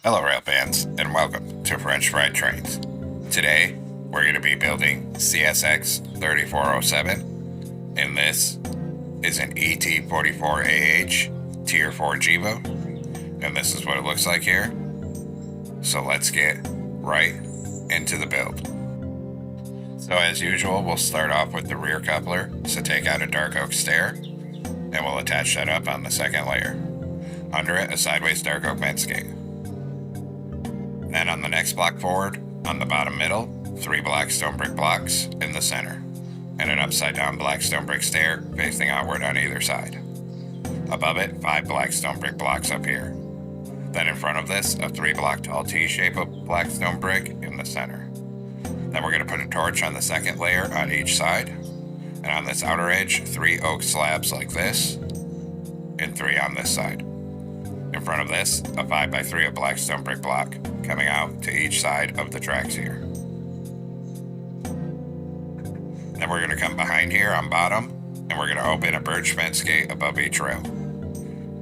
Hello rail fans, and welcome to French Fried Trains. Today, we're going to be building CSX 3407, and this is an ET44AH Tier 4 GEVO, and this is what it looks like here. So let's get right into the build. So as usual, we'll start off with the rear coupler, so take out a dark oak stair, and we'll attach that up on the second layer. Under it, a sideways dark oak vent skate. Then on the next block forward, on the bottom middle, 3 black stone brick blocks in the center, and an upside down black stone brick stair facing outward on either side. Above it, 5 black stone brick blocks up here. Then in front of this, a 3 block tall T shape of black stone brick in the center. Then we're going to put a torch on the second layer on each side, and on this outer edge, 3 oak slabs like this, and 3 on this side. In front of this, a 5x3 of black stone brick block coming out to each side of the tracks here. Then we're going to come behind here on bottom, and we're going to open a birch fence gate above each rail.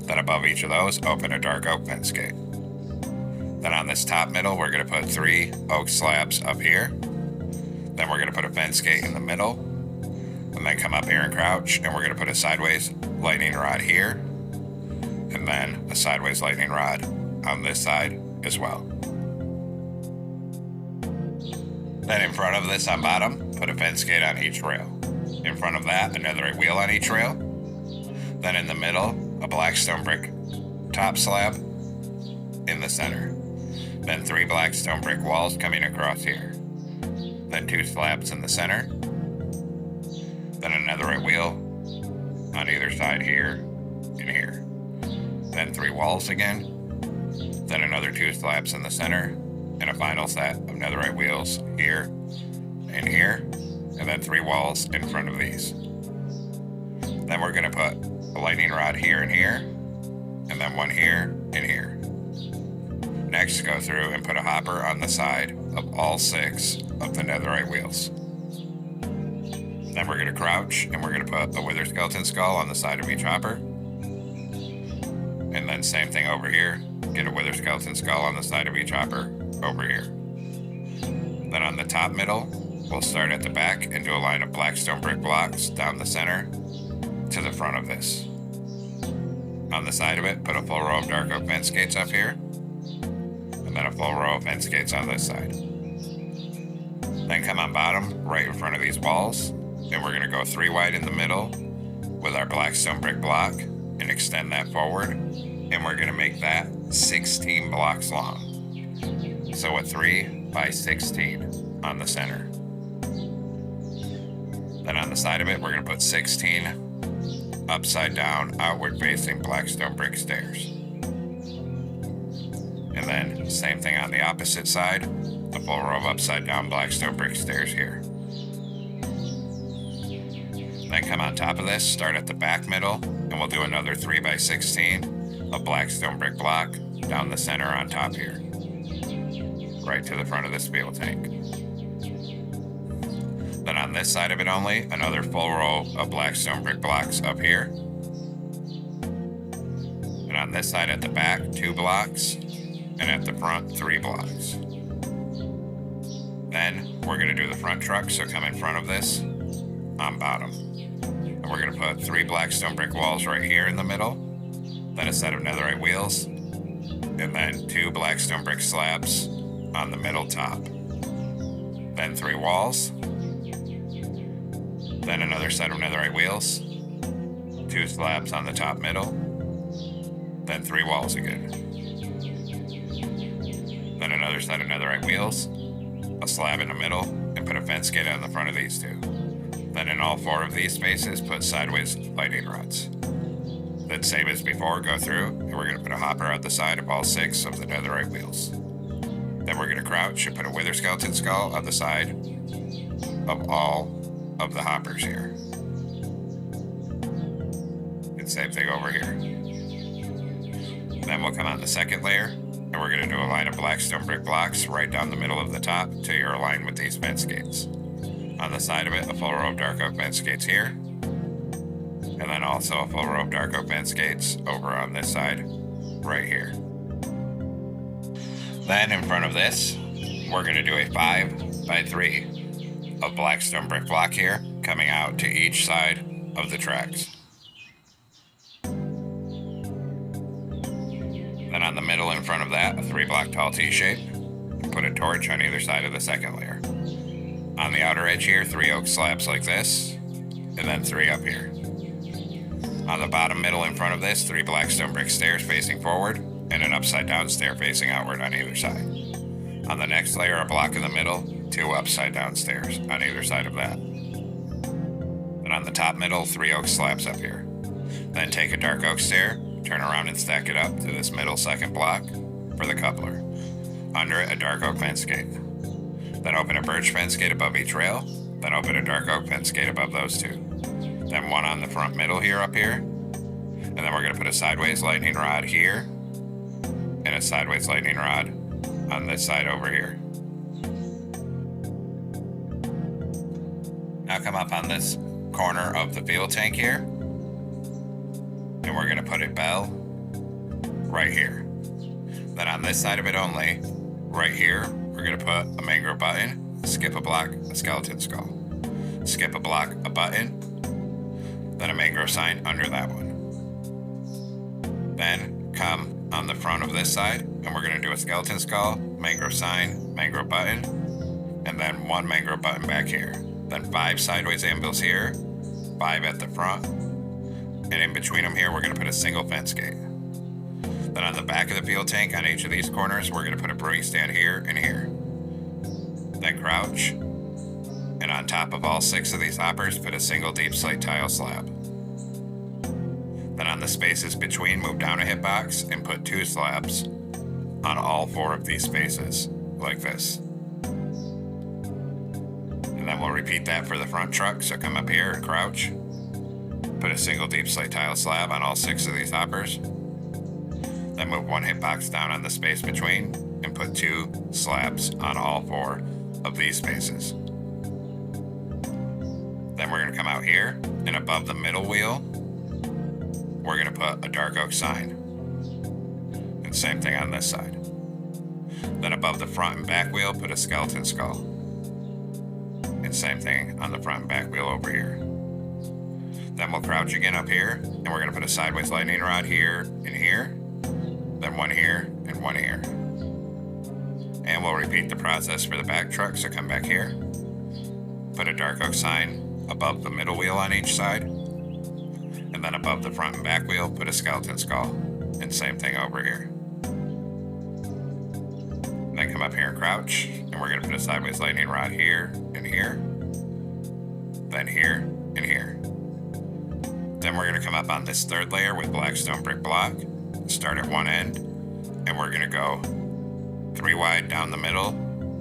Then above each of those, open a dark oak fence gate. Then on this top middle, we're going to put 3 oak slabs up here. Then we're going to put a fence gate in the middle, and then come up here and crouch, and we're going to put a sideways lightning rod here, and then a sideways lightning rod on this side as well. Then in front of this on bottom, put a fence gate on each rail. In front of that, another wheel on each rail. Then in the middle, a black stone brick top slab in the center. Then 3 black stone brick walls coming across here. Then 2 slabs in the center. Then another wheel on either side here and here. Then 3 walls again. Then another 2 slabs in the center, and a final set of netherite wheels here and here, and then 3 walls in front of these. Then we're going to put a lightning rod here and here, and then 1 here and here. Next, go through and put a hopper on the side of all 6 of the netherite wheels. Then we're going to crouch, and we're going to put a wither skeleton skull on the side of each hopper. And then same thing over here. Get a wither skeleton skull on the side of each hopper over here. Then on the top middle, we'll start at the back and do a line of black stone brick blocks down the center to the front of this. On the side of it, put a full row of dark oak fence gates up here, and then a full row of fence gates on this side. Then come on bottom, right in front of these walls, and we're going to go 3 wide in the middle with our black stone brick block and extend that forward, and we're going to make that 16 blocks long. So a 3 by 16 on the center. Then on the side of it, we're going to put 16 upside down, outward facing black stone brick stairs. And then same thing on the opposite side, a full row of upside down black stone brick stairs here. Then come on top of this, start at the back middle, and we'll do another 3 by 16 of black stone brick block down the center on top here, right to the front of this fuel tank. Then on this side of it only, another full row of black stone brick blocks up here. And on this side at the back, 2 blocks, and at the front, 3 blocks. Then we're going to do the front truck, so come in front of this on bottom. And we're going to put 3 black stone brick walls right here in the middle, then a set of netherite wheels, and then 2 black stone brick slabs on the middle top. Then 3 walls, then another set of netherite wheels, 2 slabs on the top middle, then 3 walls again. Then another set of netherite wheels, a slab in the middle, and put a fence gate on the front of these 2. Then in all 4 of these spaces, put sideways lightning rods. Then same as before, go through, and we're going to put a hopper out the side of all 6 of the netherite wheels. Then we're going to crouch and put a wither skeleton skull on the side of all of the hoppers here. And same thing over here. Then we'll come on the second layer, and we're going to do a line of black stone brick blocks right down the middle of the top till you're aligned with these fence gates. On the side of it, a full row of dark oak fence gates here, and then also a full row of dark oak fence gates over on this side right here. Then in front of this, we're going to do a 5x3 of black stone brick block here, coming out to each side of the tracks. Then on the middle in front of that, a 3-block tall T-shape. Put a torch on either side of the second layer. On the outer edge here, 3 oak slabs like this, and then 3 up here. On the bottom middle in front of this, 3 black stone brick stairs facing forward, and an upside down stair facing outward on either side. On the next layer, a block in the middle, 2 upside down stairs on either side of that. Then on the top middle, 3 oak slabs up here. Then take a dark oak stair, turn around and stack it up to this middle second block for the coupler. Under it, a dark oak fence gate. Then open a birch fence gate above each rail, then open a dark oak fence gate above those 2. Then one on the front middle here up here, and then we're going to put a sideways lightning rod here, and a sideways lightning rod on this side over here. Now come up on this corner of the fuel tank here, and we're going to put a bell right here. Then on this side of it only, right here, we're going to put a mangrove button, skip a block, a skeleton skull. Skip a block, a button, then a mangrove sign under that one. Then come on the front of this side, and we're going to do a skeleton skull, mangrove sign, mangrove button, and then 1 mangrove button back here. Then 5 sideways anvils here, 5 at the front, and in between them here, we're going to put a single fence gate. Then on the back of the fuel tank, on each of these corners, we're going to put a brewing stand here and here. Then crouch, and on top of all 6 of these hoppers, put a single deep slate tile slab. Then on the spaces between, move down a hitbox and put 2 slabs on all 4 of these spaces, like this. And then we'll repeat that for the front truck, so come up here and crouch. Put a single deep slate tile slab on all 6 of these hoppers. Then move 1 hitbox down on the space between and put 2 slabs on all 4 of these spaces. Then we're going to come out here, and above the middle wheel, we're going to put a dark oak sign. And same thing on this side. Then above the front and back wheel, put a skeleton skull. And same thing on the front and back wheel over here. Then we'll crouch again up here, and we're going to put a sideways lightning rod here and here. Then 1 here and 1 here. And we'll repeat the process for the back truck, so come back here. Put a dark oak sign above the middle wheel on each side. And then above the front and back wheel, put a skeleton skull. And same thing over here. Then come up here and crouch, and we're going to put a sideways lightning rod here and here. Then here and here. Then we're going to come up on this 3rd layer with black stone brick block. Start at one end, and we're going to go 3 wide down the middle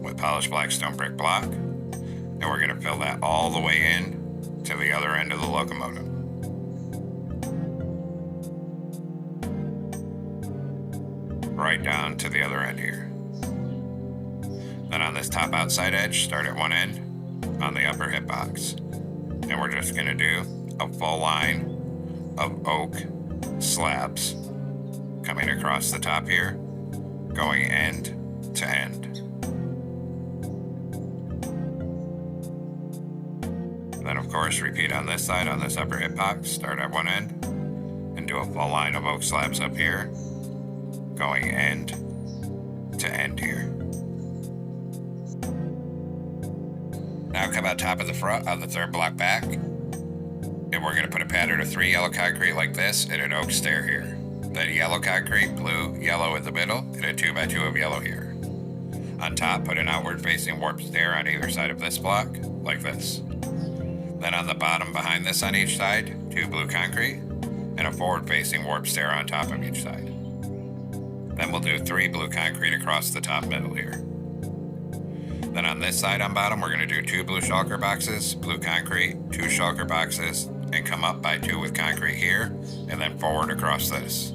with polished black stone brick block, and we're going to fill that all the way in to the other end of the locomotive. Right down to the other end here. Then on this top outside edge, start at one end on the upper hitbox, and we're just going to do a full line of oak slabs coming across the top here, going end to end. Then of course repeat on this side, on this upper hitbox, start at one end and do a full line of oak slabs up here, going end to end here. Now come out top of the front of the 3rd block back, and we're going to put a pattern of 3 yellow concrete like this and an oak stair here. Then yellow concrete, blue, yellow in the middle, and a 2x2 of yellow here. On top, put an outward facing warp stair on either side of this block, like this. Then on the bottom behind this on each side, 2 blue concrete, and a forward facing warp stair on top of each side. Then we'll do 3 blue concrete across the top middle here. Then on this side on bottom, we're going to do 2 blue shulker boxes, blue concrete, 2 shulker boxes, and come up by 2 with concrete here, and then forward across this.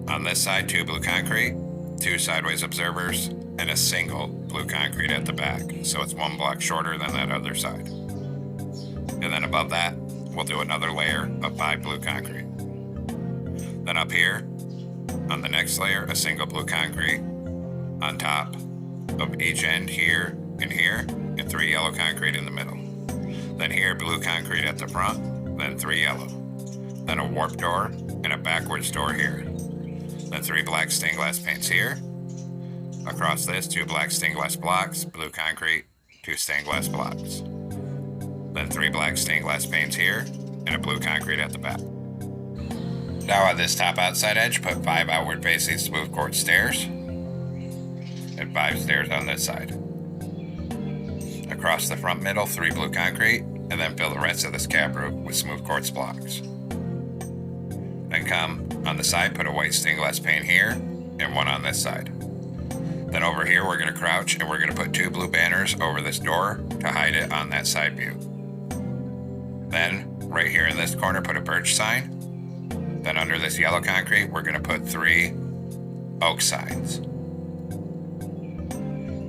On this side, 2 blue concrete, 2 sideways observers, and a single blue concrete at the back, so it's 1 block shorter than that other side. And then above that, we'll do another layer of 5 blue concrete. Then up here, on the next layer, a single blue concrete on top of each end here and here, and 3 yellow concrete in the middle. Then here, blue concrete at the front, then 3 yellow. Then a warp door and a backwards door here. Then 3 black stained glass paints here. Across this, 2 black stained glass blocks, blue concrete, 2 stained glass blocks. Then 3 black stained glass paints here, and a blue concrete at the back. Now on this top outside edge, put 5 outward facing smooth quartz stairs, and 5 stairs on this side. Across the front middle, 3 blue concrete, and then fill the rest of this cab roof with smooth quartz blocks. Then come on the side, put a white stained glass paint here, and 1 on this side. Then over here, we're going to crouch, and we're going to put 2 blue banners over this door to hide it on that side view. Then, right here in this corner, put a birch sign. Then under this yellow concrete, we're going to put 3 oak signs.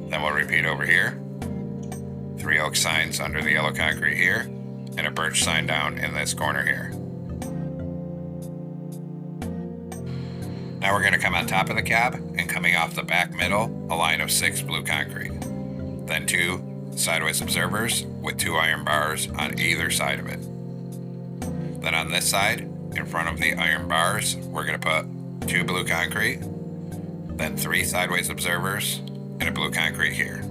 Then we'll repeat over here. 3 oak signs under the yellow concrete here, and a birch sign down in this corner here. Now we're going to come on top of the cab, and coming off the back middle, a line of 6 blue concrete. Then 2 sideways observers with 2 iron bars on either side of it. Then on this side, in front of the iron bars, we're going to put 2 blue concrete, then 3 sideways observers, and a blue concrete here.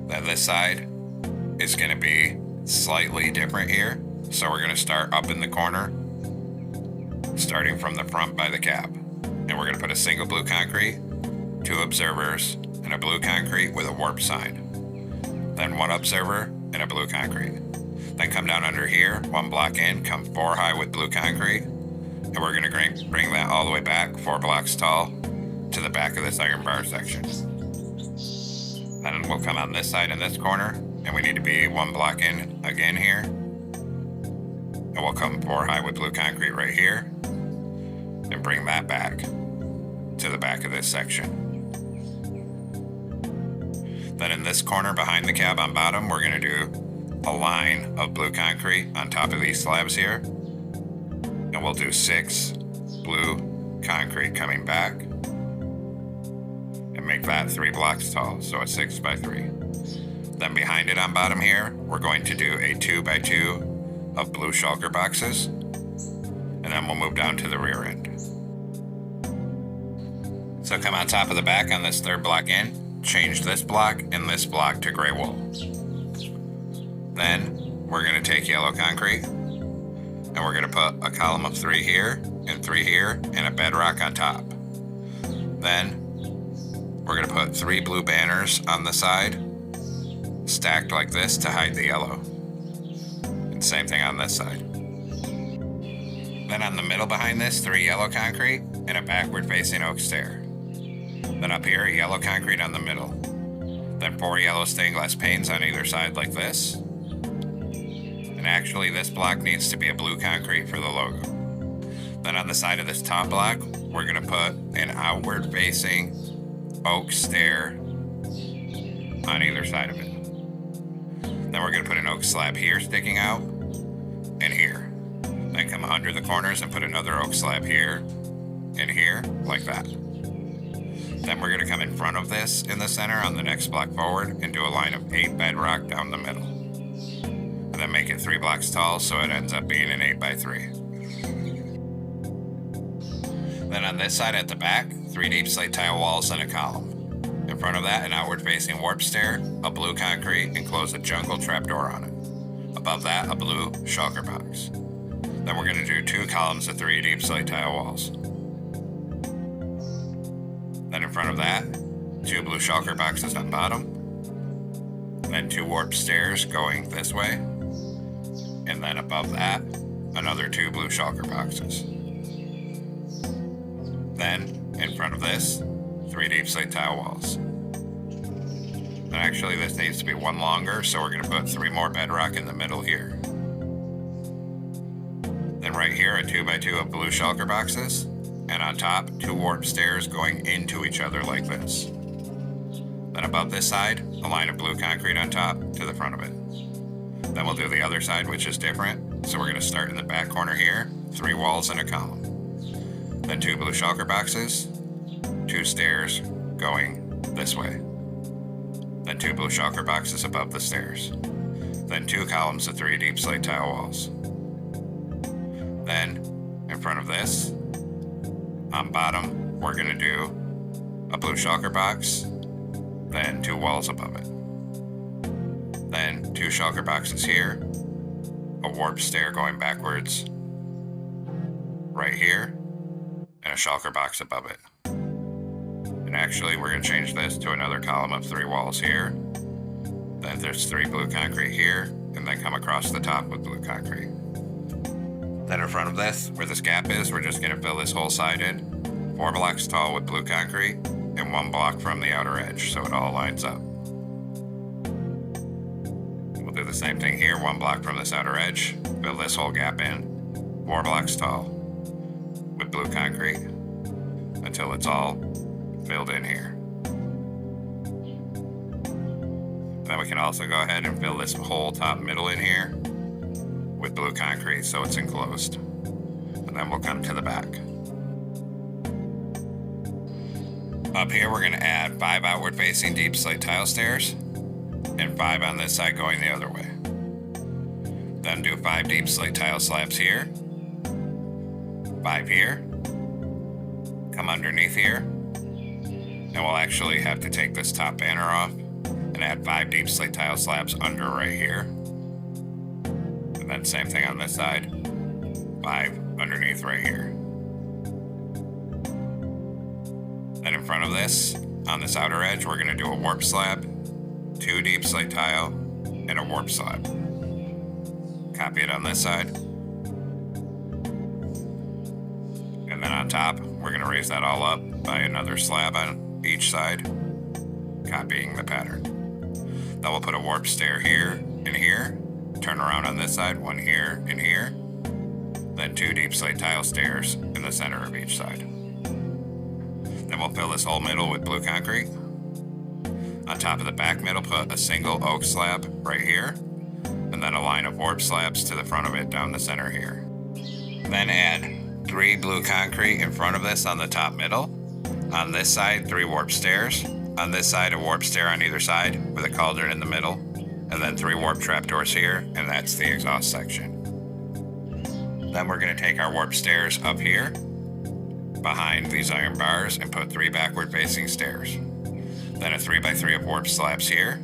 Then this side is going to be slightly different here, so we're going to start up in the corner, starting from the front by the cab. And we're going to put a single blue concrete, 2 observers, and a blue concrete with a warp sign. Then 1 observer and a blue concrete. Then come down under here, 1 block in, come 4 high with blue concrete, and we're going to bring that all the way back 4 blocks tall to the back of this iron bar section. Then we'll come on this side in this corner, and we need to be 1 block in again here, and we'll come 4 high with blue concrete right here, and bring that back to the back of this section. Then in this corner behind the cab on bottom, we're going to do a line of blue concrete on top of these slabs here, and we'll do 6 blue concrete coming back and make that 3 blocks tall, so a 6 by 3. Then behind it on bottom here, we're going to do a 2 by 2 of blue shulker boxes, and then we'll move down to the rear end. So come on top of the back on this 3rd block in, change this block and this block to gray wool. Then we're going to take yellow concrete, and we're going to put a column of 3 here, and 3 here, and a bedrock on top. Then we're going to put 3 blue banners on the side, stacked like this to hide the yellow. And same thing on this side. Then on the middle behind this, 3 yellow concrete, and a backward facing oak stair. Then up here, yellow concrete on the middle. Then 4 yellow stained glass panes on either side like this. And actually this block needs to be a blue concrete for the logo. Then on the side of this top block, we're going to put an outward facing oak stair on either side of it. Then we're going to put an oak slab here sticking out, and here. Then come under the corners and put another oak slab here, and here, like that. Then we're going to come in front of this in the center on the next block forward and do a line of 8 bedrock down the middle. And then make it 3 blocks tall so it ends up being an 8 by 3. Then on this side at the back, 3 deep slate tile walls and a column. In front of that, an outward facing warp stair, a blue concrete, and close a jungle trapdoor on it. Above that, a blue shulker box. Then we're going to do 2 columns of 3 deep slate tile walls. Then in front of that, 2 blue shulker boxes on bottom. Then 2 warp stairs going this way. And then above that, another 2 blue shulker boxes. Then, in front of this, 3 deep slate tile walls. And actually this needs to be 1 longer, so we're going to put 3 more bedrock in the middle here. Then right here, a 2 by 2 of blue shulker boxes. And on top, 2 warp stairs going into each other like this. Then above this side, a line of blue concrete on top to the front of it. Then we'll do the other side, which is different. So we're going to start in the back corner here, 3 walls and a column. then 2 blue shulker boxes, 2 stairs going this way, then 2 blue shulker boxes above the stairs, then 2 columns of 3 deep slate tile walls. Then, in front of this, on bottom, we're going to do a blue shulker box, then 2 walls above it. Then 2 shulker boxes here, a warp stair going backwards right here, and a shulker box above it. And actually, we're going to change this to another column of 3 walls here. Then there's 3 blue concrete here, and then come across the top with blue concrete. Then in front of this, where this gap is, we're just going to fill this whole side in, 4 blocks tall with blue concrete, and 1 block from the outer edge, so it all lines up. We'll do the same thing here, 1 block from this outer edge, fill this whole gap in, 4 blocks tall with blue concrete, until it's all filled in here. Then we can also go ahead and fill this whole top middle in here with blue concrete so it's enclosed. And then we'll come to the back. Up here we're going to add 5 outward facing deep slate tile stairs and 5 on this side going the other way. Then do 5 deep slate tile slabs here, 5 here, come underneath here, and we'll actually have to take this top banner off and add 5 deep slate tile slabs under right here. And then same thing on this side, 5 underneath right here. Then in front of this, on this outer edge, we're going to do a warp slab, 2 deep slate tile, and a warp slab. Copy it on this side. And then on top, we're going to raise that all up by another slab on each side, copying the pattern. Then we'll put a warp stair here and here, turn around on this side, 1 here and here, then 2 deep slate tile stairs in the center of each side. Then we'll fill this whole middle with blue concrete. On top of the back middle, put a single oak slab right here, and then a line of warp slabs to the front of it down the center here. Then add 3 blue concrete in front of this on the top middle. On this side, 3 warp stairs. On this side, a warp stair on either side with a cauldron in the middle, and then 3 warp trapdoors here, and that's the exhaust section. Then we're going to take our warp stairs up here behind these iron bars and put 3 backward facing stairs. Then a 3x3 of warp slabs here.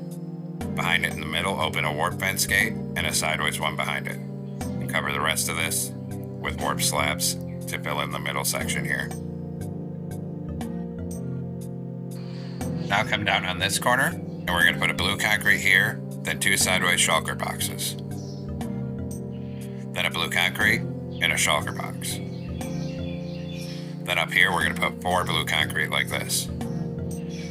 Behind it in the middle, open a warp fence gate and a sideways one behind it. And cover the rest of this with warp slabs to fill in the middle section here. Now come down on this corner, and we're going to put a blue concrete here, then 2 sideways shulker boxes. Then a blue concrete and a shulker box. Then up here, we're going to put 4 blue concrete like this.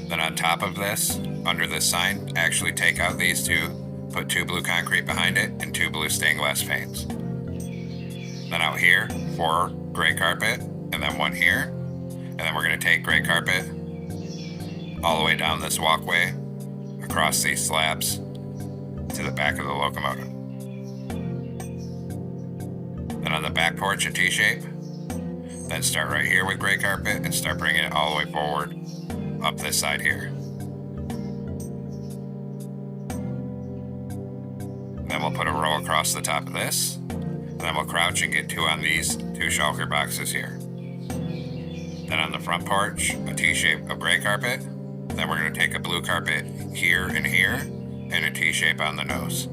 Then on top of this, under this sign, actually take out these 2, put 2 blue concrete behind it, and 2 blue stained glass panes. Then out here, 4 gray carpet, and then 1 here. And then we're going to take gray carpet all the way down this walkway, across these slabs, to the back of the locomotive. Then on the back porch, a T-shape. Then start right here with gray carpet and start bringing it all the way forward up this side here. Then we'll put a row across the top of this, and then we'll crouch and get 2 on these 2 shulker boxes here. Then on the front porch, a T-shape of gray carpet. Then we're going to take a blue carpet here and here, and a T-shape on the nose.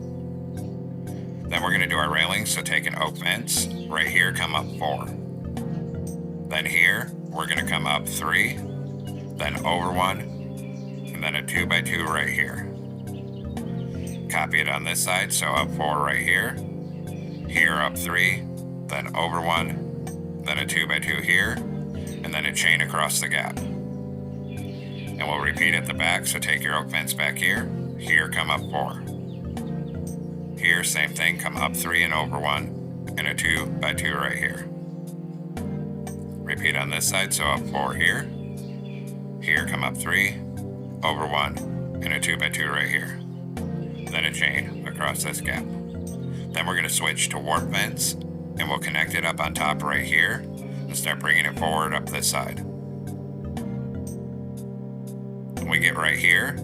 Then we're going to do our railings, so take an oak fence. Right here, come up 4. Then here, we're going to come up 3, then over 1, and then a 2x2 right here. Copy it on this side, so up 4 right here, here up 3, then over 1, then a 2x2 here, and then a chain across the gap. And we'll repeat at the back, so take your oak fence back here, here come up 4. Here, same thing, come up 3 and over 1, and a 2x2 right here. Repeat on this side, so up 4 here, here come up 3, over 1, and a 2x2 right here. Then a chain across this gap. Then we're going to switch to warp fence, and we'll connect it up on top right here, and start bringing it forward up this side. When we get right here,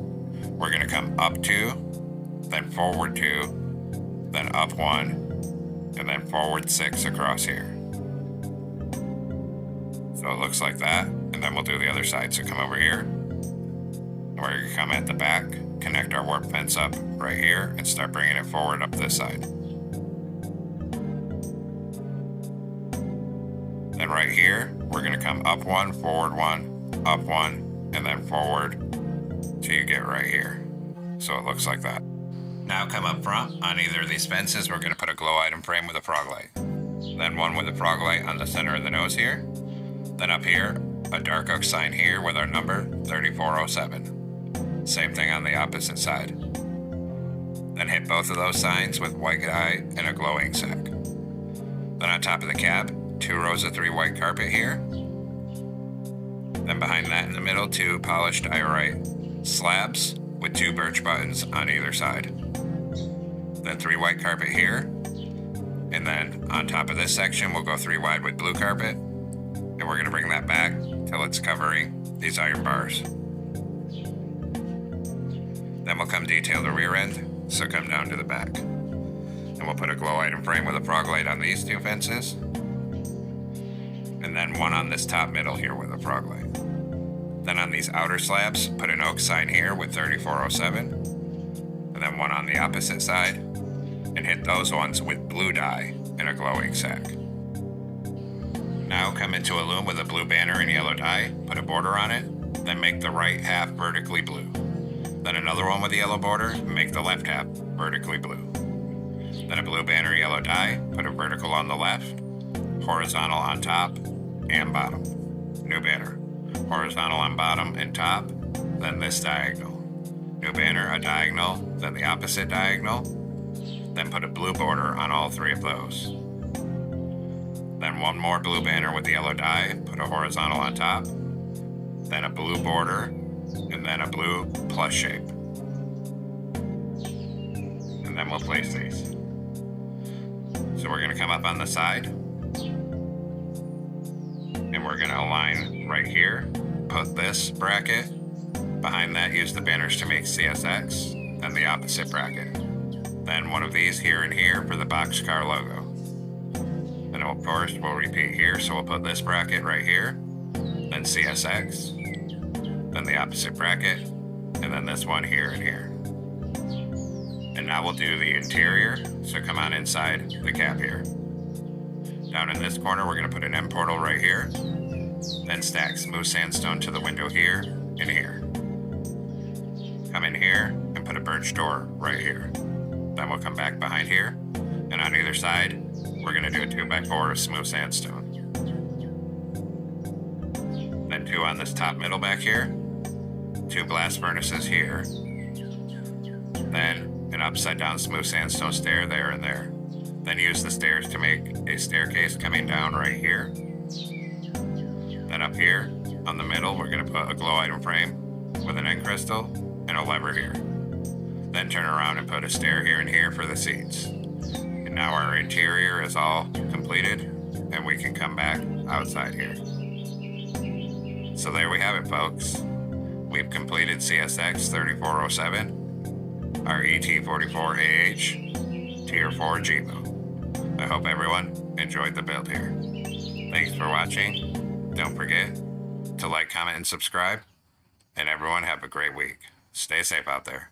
we're going to come up 2, then forward 2, then up 1, and then forward 6 across here. So it looks like that, and then we'll do the other side. So come over here, and we're going to come at the back, connect our warp fence up right here, and start bringing it forward up this side. Then right here, we're going to come up 1, forward 1, up 1, and then forward till you get right here. So it looks like that. Now come up front. On either of these fences, we're going to put a glow item frame with a frog light. Then one with a frog light on the center of the nose here. Then up here, a dark oak sign here with our number 3407. Same thing on the opposite side. Then hit both of those signs with white dye and a glowing sack. Then on top of the cab, 2 rows of 3 white carpet here. Then behind that in the middle, 2 polished diorite slabs with 2 birch buttons on either side. Then 3 white carpet here. And then on top of this section, we'll go 3 wide with blue carpet. And we're going to bring that back till it's covering these iron bars. Then we'll come detail the rear end, so come down to the back. And we'll put a glow item frame with a frog light on these 2 fences. And then one on this top middle here with a frog light. Then on these outer slabs, put an oak sign here with 3407. And then one on the opposite side. And hit those ones with blue dye and a glowing sack. Now come into a loom with a blue banner and yellow dye, put a border on it, then make the right half vertically blue. Then another one with a yellow border, and make the left half vertically blue. Then a blue banner, yellow dye, put a vertical on the left, horizontal on top and bottom. New banner, horizontal on bottom and top, then this diagonal. New banner, a diagonal, then the opposite diagonal, then put a blue border on all 3 of those. Then one more blue banner with the yellow dye, put a horizontal on top, then a blue border, and then a blue plus shape. And then we'll place these. So we're going to come up on the side, and we're going to align right here, put this bracket, behind that use the banners to make CSX, and the opposite bracket. Then one of these here and here for the boxcar logo. And of course we'll repeat here, so we'll put this bracket right here, then CSX, then the opposite bracket, and then this one here and here. And now we'll do the interior, so come on inside the cab here. Down in this corner we're going to put an end portal right here, then stack smooth sandstone to the window here and here. Come in here and put a birch door right here. Then we'll come back behind here, and on either side we're going to do a 2x4 of smooth sandstone. Then 2 on this top middle back here, 2 blast furnaces here, then an upside down smooth sandstone stair there and there. Then use the stairs to make a staircase coming down right here. Then up here on the middle we're going to put a glow item frame with an end crystal and a lever here. Then turn around and put a stair here and here for the seats. And now our interior is all completed, and we can come back outside here. So there we have it, folks. We've completed CSX 3407, our ET44AH Tier 4 Jeep. I hope everyone enjoyed the build here. Thanks for watching. Don't forget to like, comment, and subscribe. And everyone have a great week. Stay safe out there.